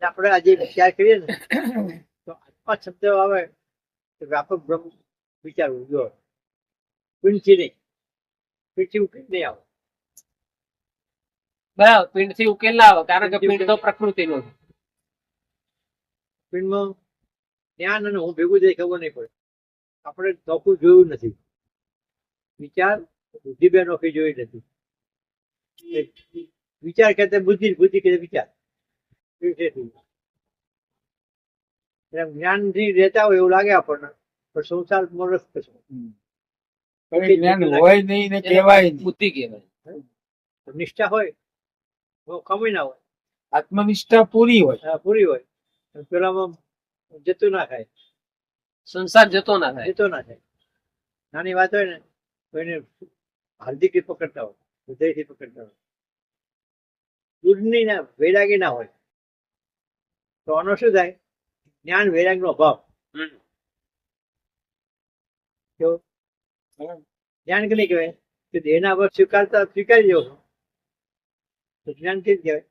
આપણે આજે વિચાર કરીએ ને તો આત્મા શબ્દ આવે તો વ્યાપક બ્રહ્મ વિચારવું જો પીણથી નહીં, પીણથી ઉકેલ નહીં આવે. બરાબર, પિંડ થી ઉકેલ ના આવે, કારણ કે પિંડ તો પ્રકૃતિનો છે. પીણમાં જ્ઞાન અને હું ભેગું થઈ ખબર નહીં પડે. આપણે નોખું જોયું નથી, વિચાર બુદ્ધિ બે નોખી જોઈ નથી. વિચાર કહેતા બુદ્ધિ, બુદ્ધિ કહેતા વિચાર. જ્ઞાન થી રહેતા હોય એવું લાગે આપણને, પણ સંસાર રસ જ્ઞાન હોય નહીં ને કહેવાય બુદ્ધિ કહેવાય. નિષ્ઠા હોય કમી ના હોય, આત્મનિષ્ઠા પૂરી હોય, પૂરી હોય, પેલામાં જતું ના થાય, સંસાર જતો ના થાય. જતો ના થાય. નાની વાત હોય ને તો એને હાર્દિક પકડતા હોય, હૃદયથી પકડતા હોય. દૂધની ના વૈરાગી ના હોય તો આનો શું થાય? જ્ઞાન વૈરાગ નો અભાવ. જ્ઞાન કે નહીં કહેવાય કે દેહના અભાવ સ્વીકારતા સ્વીકારી દેવો તો જ્ઞાન કેવી કહેવાય?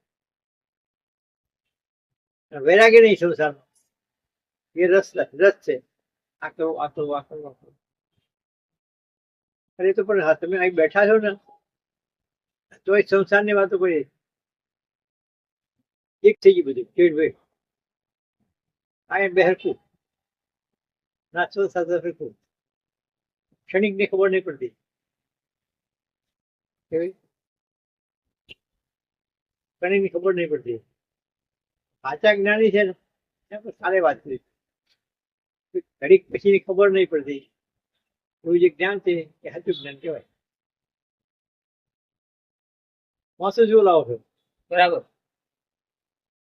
વૈરાગી નહીં સંસારનો, એ રસ રસ છે. આ કરો, આ કરો, આ કરો, આ કરો. અરે તો પણ હા, તમે અહીં બેઠા છો ને તો એ સંસારની વાતો કરીએ, એક થઈ ગઈ બધું કેડ વેડ. આ એમ બે હરખું નાચો સાથે હરખું, ક્ષણિક ની ખબર નહીં પડતી. ક્ષણિક ની ખબર નહીં પડતી. સાચા જ્ઞાની છે ને સારી વાત કરી, ઘડીક પછી ની ખબર નહીં પડતી. એવું જે જ્ઞાન છે એ સાચું જ્ઞાન કહેવાય. વાંસો જો લાવો છો બરાબર,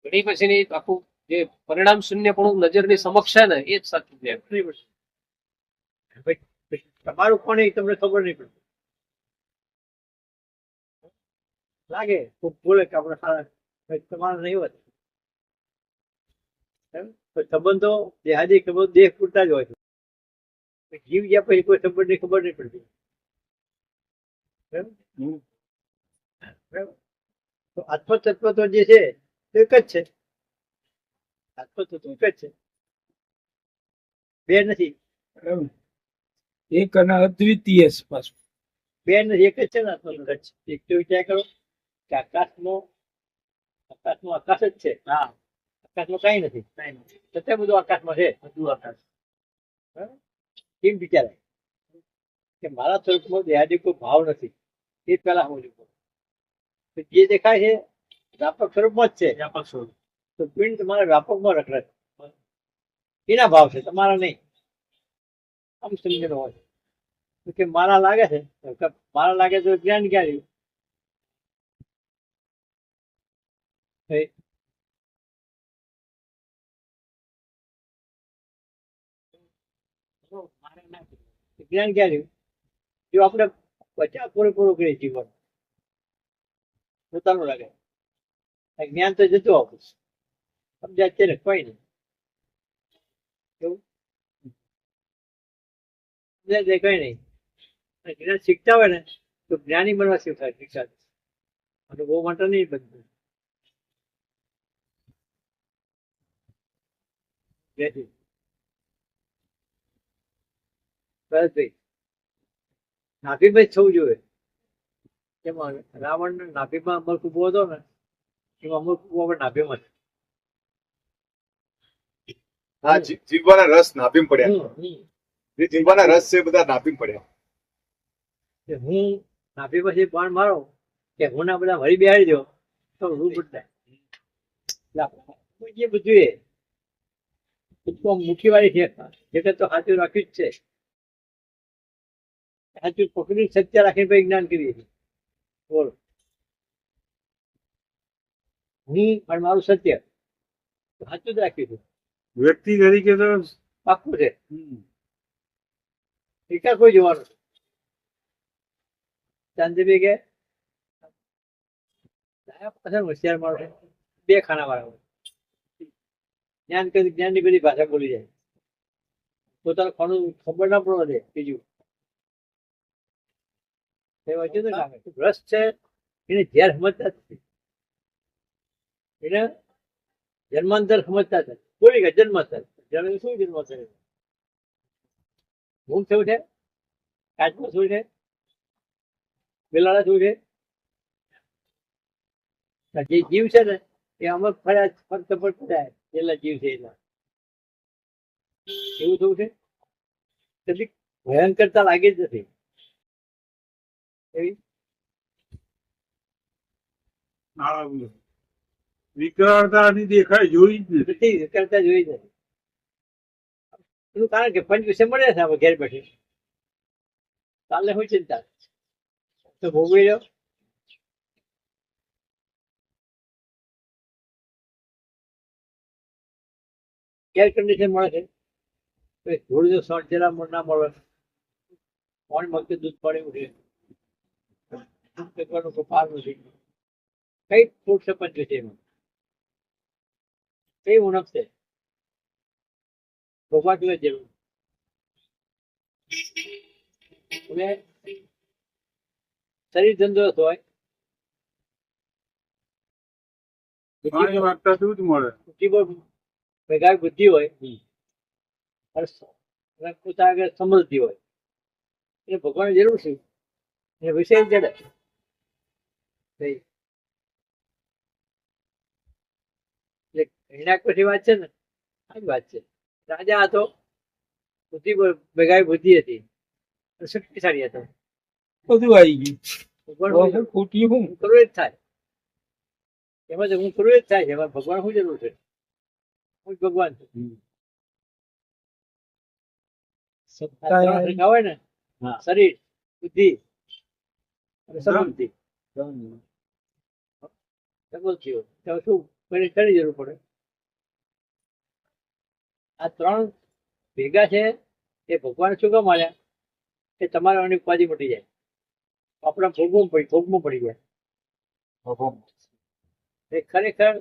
ઘડી પછી આખું જે પરિણામ શૂન્ય પણ નજરની સમક્ષ છે ને એ જ સાચું છે. તમારું કોણ એ તમને ખબર નહીં પડતી. લાગે ખૂબ બોલે કે આપણે સારા, તમારા નહીં હોત. સંબંધો દેહાદી સંબંધ દેહ પૂરતા જ હોય છે. જીવ ગયા પછી કોઈ સંબંધની ખબર નહીં પડતી. તો આત્મ તત્વ તો જે છે એક જ છે. આત્મ તત્વ એક જ છે, બે નથી. એક અને અદ્વિતીય પાછું. બે નથી, એક જ છે ને. આત્મ તત્વ એક તો વિચાર કરો કે આકાશમાં આકાશ જ છે. હા, આકાશમાં કઈ નથી, છતાં બધું આકાશમાં છે. બધું આકાશ કેમ વિચારાય કે મારા સ્વરૂપમાં દેહાદી કોઈ ભાવ નથી? એ પેલા સમજવું. જે દેખાય છે વ્યાપક સ્વરૂપમાં જ છે. વ્યાપક સ્વરૂપ તો પિંડ તમારા વ્યાપકમાં રખડે, એના ભાવ છે, તમારા નહીં. આમ સમજણ હોય કે મારા લાગે છે, મારા લાગે તો જ્ઞાન ક્યાં રહ્યું? જ્ઞાન ક્યાં રહ્યું? જો આપણે બચાવ પૂરેપૂરું કરીએ જીવન પોતાનું લાગે, જ્ઞાન તો જતું આવું સમજાય અત્યારે કોઈ નહીં. એવું કઈ નહીં. જ્ઞાન શીખતા હોય ને તો જ્ઞાની બનવા શીખાય. શિક્ષા અને બહુ માટે નહીં બનતું. નાભીમાં જ થવું જોઈએ. એમાં રાવણ નાભીમાં અમર ઉભો હતો ને, એમાં અમર ઉભો નાભીમાં જ. હા, જીવવાના રસ નાભીમ પડ્યા. જે જીવવાના રસ છે બધા નાભીમ પડ્યા. હું નાભી પછી બાણ મારો કે હું ના બધા વળી બેહાડી દો તો રૂ બદલાય. જે બધું એ મુઠ્ઠી વાળી છે, જગત તો સાચું રાખ્યું જ છે. સાચું પકડી સત્ય રાખીને પછી જ્ઞાન કરીએ છીએ. બોલો, હું અને મારું સત્ય સાચું જ રાખ્યું છું. વ્યક્તિ તરીકે તો પાક્કું છે, ટીકા કોઈ જોવાનું. ચાંદીભાઈ કે હોશિયાર માણસ બે ખાના વાળા જ્ઞાન ની બધી ભાષા બોલી જાય, પોતાનું ખાનું ખબર ના પડવા દે. બીજું રસ છે એને ઝેર સમજતા જ એને જન્માંતર સમજતા હતા પૂરી ગયા જન્માંતર જન્મ શું જન્માંતર ભૂલ થયું છે કાચમાં શું છે બિલાડા શું છે જે જીવ છે ને એ અમુક ફરજ ફરત ફરત જાય જેટલા જીવ છે એટલા એવું થયું છે કદી ભયંકરતા લાગી જ નથી એવી વિકરાળતા દેખાય જોઈ જ નથી. નથી કરતા જોઈ નથી એનું કારણ કે પંચ વિશે મળે છે આપણે ઘેર બેઠી કાલે શું ચિંતા તો ભોગવી લો એર કન્ડિશન મળે છે થોડું જો શોર્ટ જરા ના મળે પાણી મળતું દૂધ પાણી ઉઠે પાર નથી કઈ ફૂટ છે પંચ વિશે એમાં કઈ ઉણપ છે ભોગવા જોઈએ જરૂર અને શરીર તંદુરસ્ત હોય પાણી વાગતા દૂધ મળે. બુદ્ધિ ભેગા બુદ્ધિ હોય અને પોતા આગળ સમૃદ્ધિ હોય એ ભગવાન જરૂર છે એ વિષય જડે હિરણાક પછી વાત છે ને આ જ વાત છે રાજા હતો બુદ્ધિ ભેગા બુદ્ધિ હતી શક્તિશાળી હતો બધું આવી ભગવાન ગયું ખૂટ્યું હું હું કરવું જ થાય એમાં તો હું કરવું જ થાય છે એમાં ભગવાન શું જરૂર છે હું જ ભગવાન છું હોય ને શરીર બુદ્ધિ અને સમૃદ્ધિ સમૃદ્ધિ તો શું કઈ જરૂર પડે આ ત્રણ ભેગા છે એ ભગવાન શું કામ આવ્યા કે તમારા ઉપાધિ મટી જાય આપણા ભોગમાં પડી જાય એ ખરેખર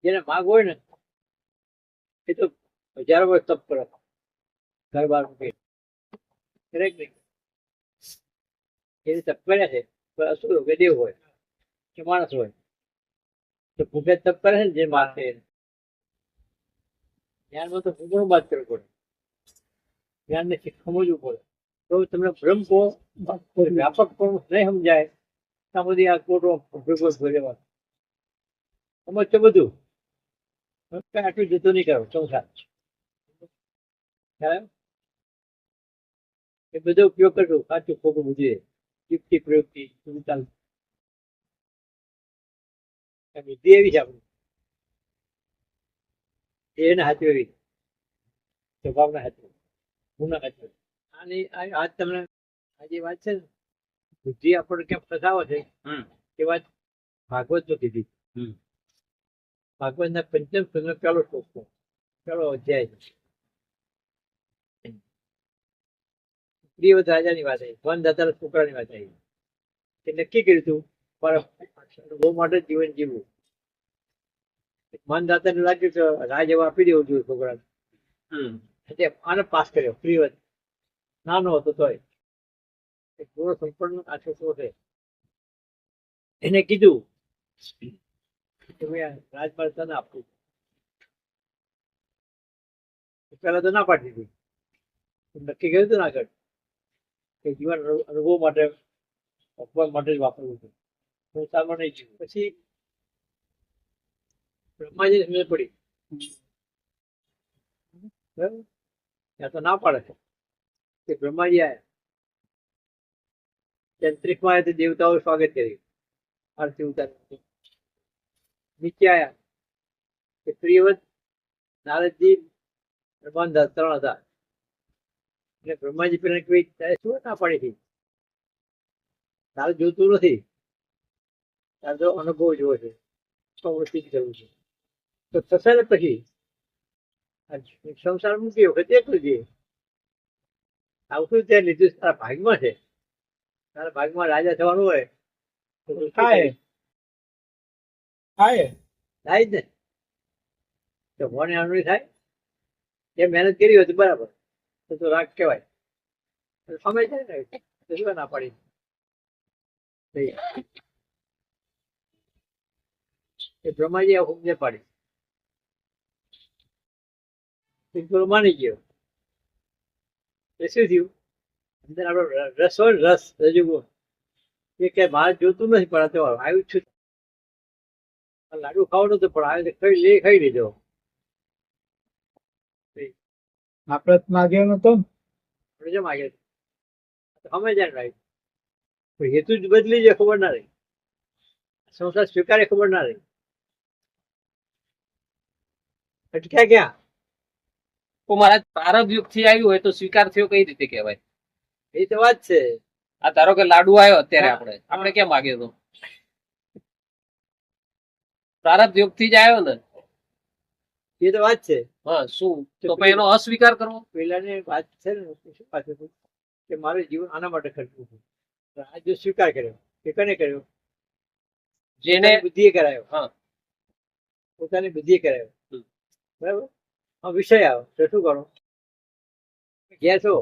જેને માગ હોય ને એ તો હજારો વર્ષ તપ કરે ઘર બહાર મૂકે દરેક નહીં એ તપ કર્યા છે અસુર કે દેવ હોય કે માણસ હોય તો ભૂખે તપ કરે છે ને જે માગ છે જ્ઞાનમાં તો ભૂખનું બાદ કરવું પડે જ્ઞાનને સમજવું પડે તો તમને બ્રહ્મ કહો વ્યાપક પણ નહીં સમજાય ત્યાં બધી આ કોટો ભેગો ભરેવા સમજતો બધું આટલું જતું નહીં કરો સંસાર એ બધો ઉપયોગ કરજો સાચું ખોટું બુદ્ધિ યુક્તિ પ્રયુક્તિ બધું ચાલતું બુદ્ધિ એવી છે આપણી એને હાથવી એવી સ્વભાવના હાથવી ગુના હાથવી આની આજ તમને આ જે વાત છે ને બુદ્ધિ આપણને કેમ ફસાવો છે એ વાત ભાગવત નો કીધી ભાગવત ના પંચમ સ્કંદ પેલો શ્લોક પેલો અધ્યાય પ્રિયવત રાજાની વાત આવી વન દાતા છોકરાની વાત આવી એ નક્કી કર્યું હતું બહુ માટે જીવન જીવવું મનદાતાને લાગ્યું કે રાજ એવો આપી દેવો જોઈએ છોકરાને આને પાસ કર્યો પ્રિયવત નાનો હતો તોય પૂરો સંપૂર્ણ આ છોકરો છે એને કીધું કે રાજમાર્ગ તને આપવું પેલા તો ના પાડી દીધી નક્કી કર્યું હતું ને આગળ કે જીવન અનુભવ માટે અપવાદ માટે જ વાપરવું છે સંસારમાં નહીં જીવવું પછી બ્રહ્માજી સમજ પડી ત્યાં તો ના પાડે છે કે બ્રહ્માજી આવ્યા અંતરિક્ષમાં આવ્યા તો દેવતાઓએ સ્વાગત કર્યું આરતી ઉતાર નીચે આવ્યા કે પ્રિયવત નારદજી બ્રહ્માંડા ત્રણ હતા એટલે બ્રહ્માજી પેલા કઈ તારે શું ના પાડી હતી તારે જોતું નથી તારે તો અનુભવ જોવો છે પ્રવૃત્તિ કરવું છે તો થશે ને પછી સંસાર મૂકી વખત એકલું જઈએ આવતું ત્યાં લીધું તારા ભાગમાં છે તારા ભાગમાં રાજા થવાનું હોય તો થાય થાય થાય જ ને તો મને અનુભવ થાય એ મહેનત કરી હોય તો બરાબર તો રાગ કહેવાય સમય છે ને તો શું ના પાડી એ બ્રહ્માજી હુકમ પાડી પેલો માની ગયો. એ શું થયું? અંદર આપણો રસ હોય ને, રસ રજૂ એ કે મારે જોતું નથી, પણ આ તો આવ્યું છું. આ લાડુ ખાવાનું નતું, પણ આવે ખાઈ લીધો. આપડે માગ્યો નતો ને? આપણે જેમ આગળ અમે જાય ભાઈ, પણ હેતુ જ બદલી જાય, ખબર ના રહી. સંસાર સ્વીકારે ખબર ના રહી. અટક્યા ક્યાં? તો મારા પ્રારબ્ધ યુગ થી આવ્યું હોય તો સ્વીકાર થયો કઈ રીતે કહેવાય? એ તો વાત છે. આ ધારો કે લાડુ આવ્યો અત્યારે, હા. આપણે કેમ માગ્યો તો? પ્રારબ્ધ યુગ થી જ આવ્યો ને. એ તો વાત છે. હા, શું તો પછી એનો અસ્વીકાર કરવો? પેલાની વાત છે ને, શું વાત હતી કે મારું જીવન આના માટે ખર્ચવું છે. આ જો સ્વીકાર કર્યો, કે કને કર્યો? જેને બુદ્ધિએ કરાયો. હા. પોતાની બુદ્ધિએ કરાયો. બરાબર. હા, વિષય આવ્યો તો શું કરો? ઘેર છો,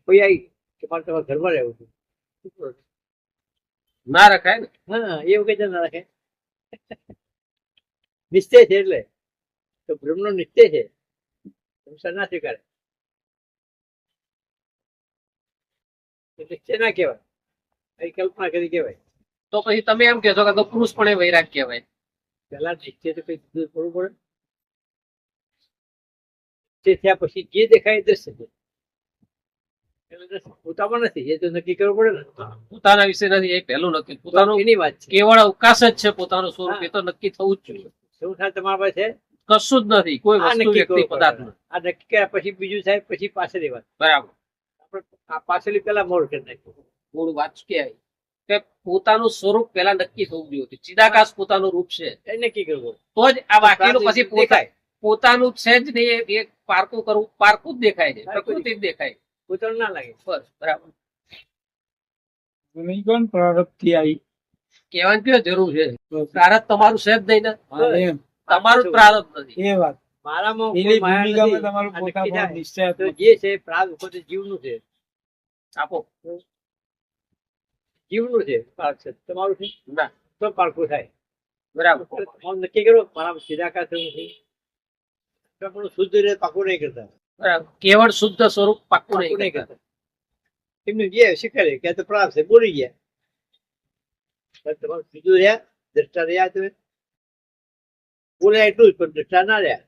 કોઈ આવી કે મારે તમારા ઘરમાં રહેવું છે, શું કરો? ના રખાય ને. હા, એ વખતે ના રાખે. નિશ્ચય છે એટલે તો બ્રહ્મનો નિશ્ચય છે, સંસાર ના સ્વીકારે. નિશ્ચય ના કહેવાય, એ કલ્પના કરી કહેવાય. તો પછી તમે એમ કહેશો કે તો પુરુષપણે વૈરાગ કહેવાય. પેલા નિશ્ચય તો કઈ થોડું પડે. નિશ્ચય થયા પછી જે દેખાય એ દ્રશ્ય છે. એટલે દ્રશ્ય પોતામાં નથી, એ તો નક્કી કરવું પડે ને. પોતાના વિશે નથી, એ પહેલું નક્કી. પોતાનું એની વાત છે. કેવળ અવકાશ જ છે, પોતાનું સ્વરૂપ. એ તો નક્કી થવું જ જોઈએ. શું થાય તમારા પાસે? કશું જ નથી, કોઈ આ વસ્તુ, નક્કી વ્યક્તિ, કરવું પદાર્થ પડે. નથી. આ નક્કી કર્યા પછી બીજું થાય, પછી પાછળની વાત. બરાબર. આપણે આ પાછળની પેલા મોડ કરી નાખ્યું. મૂળ વાત કહેવાય કે પોતાનું સ્વરૂપ પહેલા નક્કી થવું જોઈએ. ચિદાકાશ પોતાનું રૂપ છે, એ નક્કી કરવું. તો જ આ બાકીનું પછી દેખાય. પોતાનું છે જ નહીં. એ પારકું કરવું, પારકું જ દેખાય છે, પ્રકૃતિ જ દેખાય. પોતાનું ના લાગે. બસ, બરાબર. નહીં કોણ પ્રારબ્ધ થી આવી? કહેવાની ક્યાં જરૂર છે? પ્રારબ્ધ તમારું છે જ નહીં ને. હા, એમ. તમારું જ પ્રારબ્ધ નથી. એ વાત. મારામાં પેલી કોઈ માયા ભૂમિકામાં નથી. તમારું આ નક્કી પોતાનું થાય. નિશ્ચય તો જે છે પ્રાગ ઉપર જીવનું છે. આપો. જીવનું છે, પાર્ક છે. તમારું છે ના, તો પારખું થાય. બરાબર. આમ નક્કી કરો મારા સીધાકા થયું છે. તો આપણું શુદ્ધ રીતે પાકું નહીં કરતા. બરાબર. કેવળ શુદ્ધ સ્વરૂપ પાક્કું પાકું નહીં નહીં કરતા. કરતા. એમનું જે શીખે કે તો પ્રાગ છે, બોલી ગયા. પણ તમારું સીધું રહ્યા, દ્રષ્ટા રહ્યા તમે. બોલ્યા એટલું જ, પણ દ્રષ્ટા ના રહ્યા,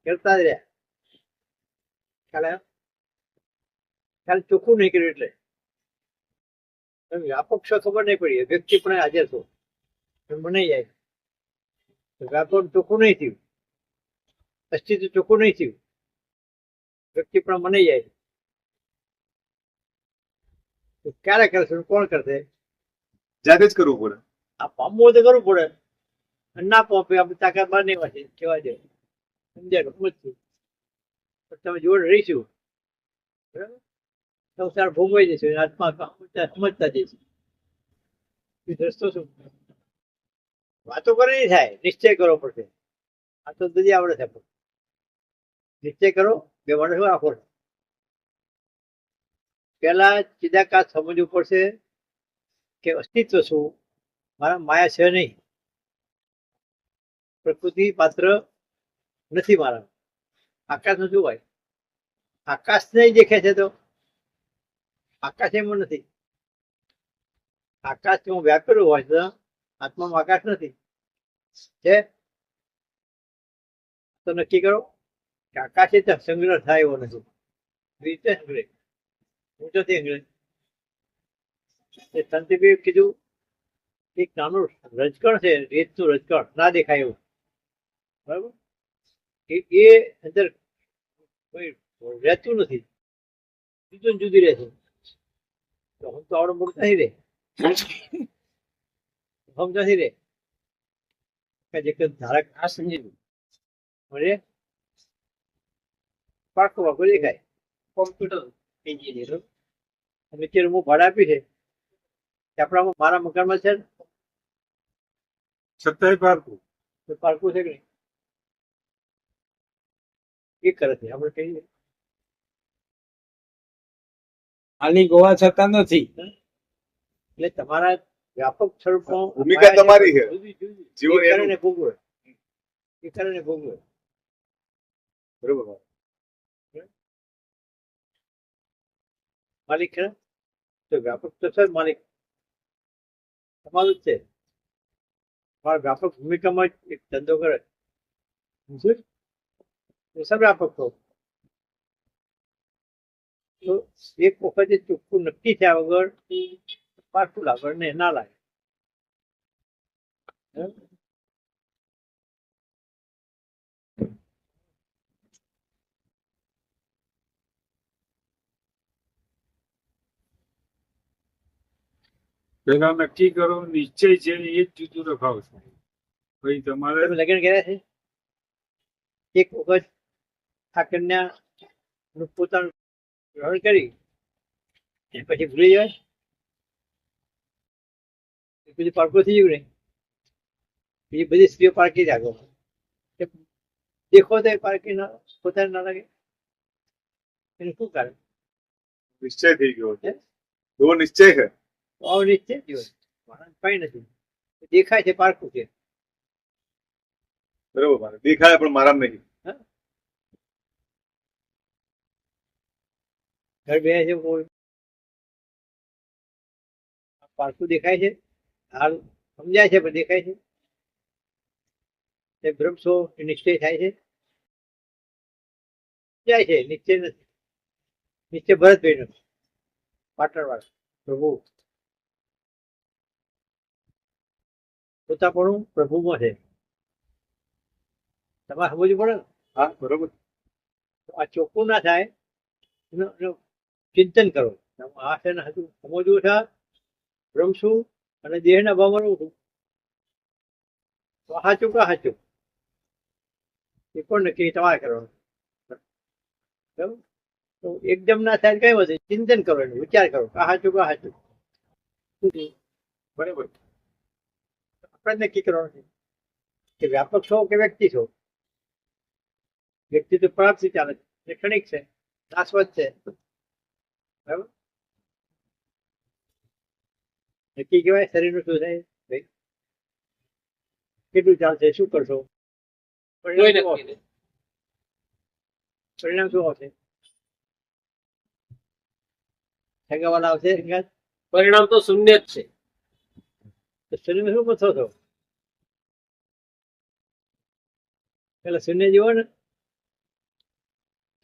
કરતા જ રહ્યા. ખ્યાલ આવ્યો? ખ્યાલ ચોખ્ખું નહીં કર્યું એટલે વ્યાપક છો ખબર નહીં પડી. વ્યક્તિ પણ હાજર છો મને જાય. વ્યાપક ચોખ્ખું નહીં થયું, અસ્તિત્વ ચોખ્ખું નહીં થયું, વ્યક્તિ પણ મને જાય. તો ક્યારે કરશે? કોણ કરશે? જાતે જ કરવું પડે. આ પામવું તો કરવું પડે. અને ના પામે આપણે તાકાત બહાર નહીં વાંચી કેવા દે. સમજાય? સમજતું પણ તમે જોડે રહીશું, બરાબર? સંસાર ભોગવાઈ જશે, આત્મા સમજતા જઈશું. રસ્તો શું? વાતો કરે નહીં થાય, નિશ્ચય કરવો પડશે. આ તો બધી આવડે છે. નિશ્ચય કરો, બે માણસ રાખો. પેલા ચિદાકાશ સમજવું પડશે કે અસ્તિત્વ શું, મારા માયા છે નહીં, પ્રકૃતિ પાત્ર નથી મારા. આકાશ નું શું હોય? આકાશ નહીં દેખે છે તો આકાશ એમાં નથી. આકાશમાં વ્યાપેલું હોય તો આત્મામાં આકાશ નથી. છે તો નક્કી કરો કે આકાશ એ સંગ્રહ થાય એવો નથી. રીતે સંગ્રહ ઊંચોથી સંગ્રહ. સંતબી કીધું એક નાનું રજકણ છે, રેતનું રજકણ, ના દેખાય એવું, બરાબર? એ અંદર કોઈ રહેતું નથી, જુદું જુદી રહે છે. તો હમ તો આવડે મોટું નહીં રે, હમ નથી રે. ધારક આ સમજી મળે પાકું પાકું દેખાય. કોમ્પ્યુટર એન્જિનિયર અને કે હું ભાડા આપી છે આપણામાં મારા મકાનમાં છે ને, છતાંય પારકું. તો પાકું છે કે નહીં? એ કરે છે આપણે કહીએ. આલી ગોવા છતાં નથી. એટલે તમારા વ્યાપક સ્વરૂપમાં ભૂમિકા તમારી છે. જુદી જુદી. જીવન એ એનું. કારણે ભોગવે, એ કારણે ભોગવે. બરોબર માલિક ખરા તો વ્યાપક તો સર માલિક તમારું જ છે. મારા વ્યાપક ભૂમિકામાં જ એક ધંધો કરે શું સર વ્યાપક તો એક વખતે ચોખ્ખું નક્કી થયા વગર પાછું આગળ ને ના લાગે. પેલા નક્કી કરો નિશ્ચય છે એ જ જુદું રખાવશો ભાઈ તમારે તમે લગ્ન કર્યા છે એક વખત આ કન્યા નું પોતાનું ગ્રહણ કરી પછી ભૂલી જાય બીજી પારકો થઈ ગયું ને બીજી બધી સ્ત્રીઓ પારકી જાગો દેખો તો એ પારકી ના પોતાને ના લાગે એનું શું કારણ નિશ્ચય થઈ ગયો છે એવો નિશ્ચય છે અનિશ્ચિત જીવન માણસ કઈ નથી દેખાય છે પારકું છે બરોબર દેખાય પણ મારા નહીં. ઘર બે છે કોઈ પારકું દેખાય છે હાલ સમજાય છે પણ દેખાય છે તે ભ્રમશો નિશ્ચય થાય છે જાય છે નિશ્ચય નથી નિશ્ચય ભરતભાઈ નો પાટણવાળા પ્રભુ પોતાપણું પ્રભુમાં છે તમારે સમજવું પડે ને. હા બરોબર આ ચોખ્ખું ના થાય એનું ચિંતન કરો. આ છે ને હજુ સમજવું છે ભ્રમશું અને દેહના ભાવમાં રહું છું તો હાચું કા હાચું એ પણ નક્કી તમારે કરવાનું. બરાબર તો એકદમ ના થાય કઈ વધે ચિંતન કરો એનું વિચાર કરો કા હાચું કા હાચું બરાબર આપણે નક્કી કરવાનું છે કે વ્યાપક છો કે વ્યક્તિ છો. વ્યક્તિ તો પ્રાપ્તિ ચાલે છે ક્ષણિક છે શાશ્વત છે બરાબર નક્કી કહેવાય શરીરનું શું થાય ભાઈ કેટલું ચાલશે શું કરશો કોઈ પરિણામ શું નક્કી આવશે? નહીં. પરિણામ શું આવશે સગાવાલા આવશે સંગાત પરિણામ તો શૂન્ય જ છે. તો શરીરમાં શું પથો છો પેલા શૂન્ય જેવો ને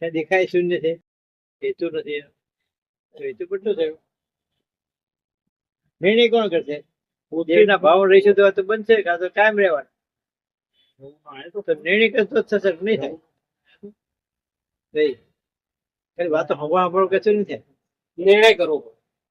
ત્યાં દેખાય શૂન્ય છે હેતું નથી હેતુ કેટલું થયું નિર્ણય કોણ કરશે દેહના ભાવ રહીશું તો બનશે કાં તો કાયમ રહેવાનું તો નિર્ણય કરતો જ થશે નહીં થાય નહીં ખાલી વાતો હવા સાંભળો કશું નહીં થાય નિર્ણય કરવો પડે.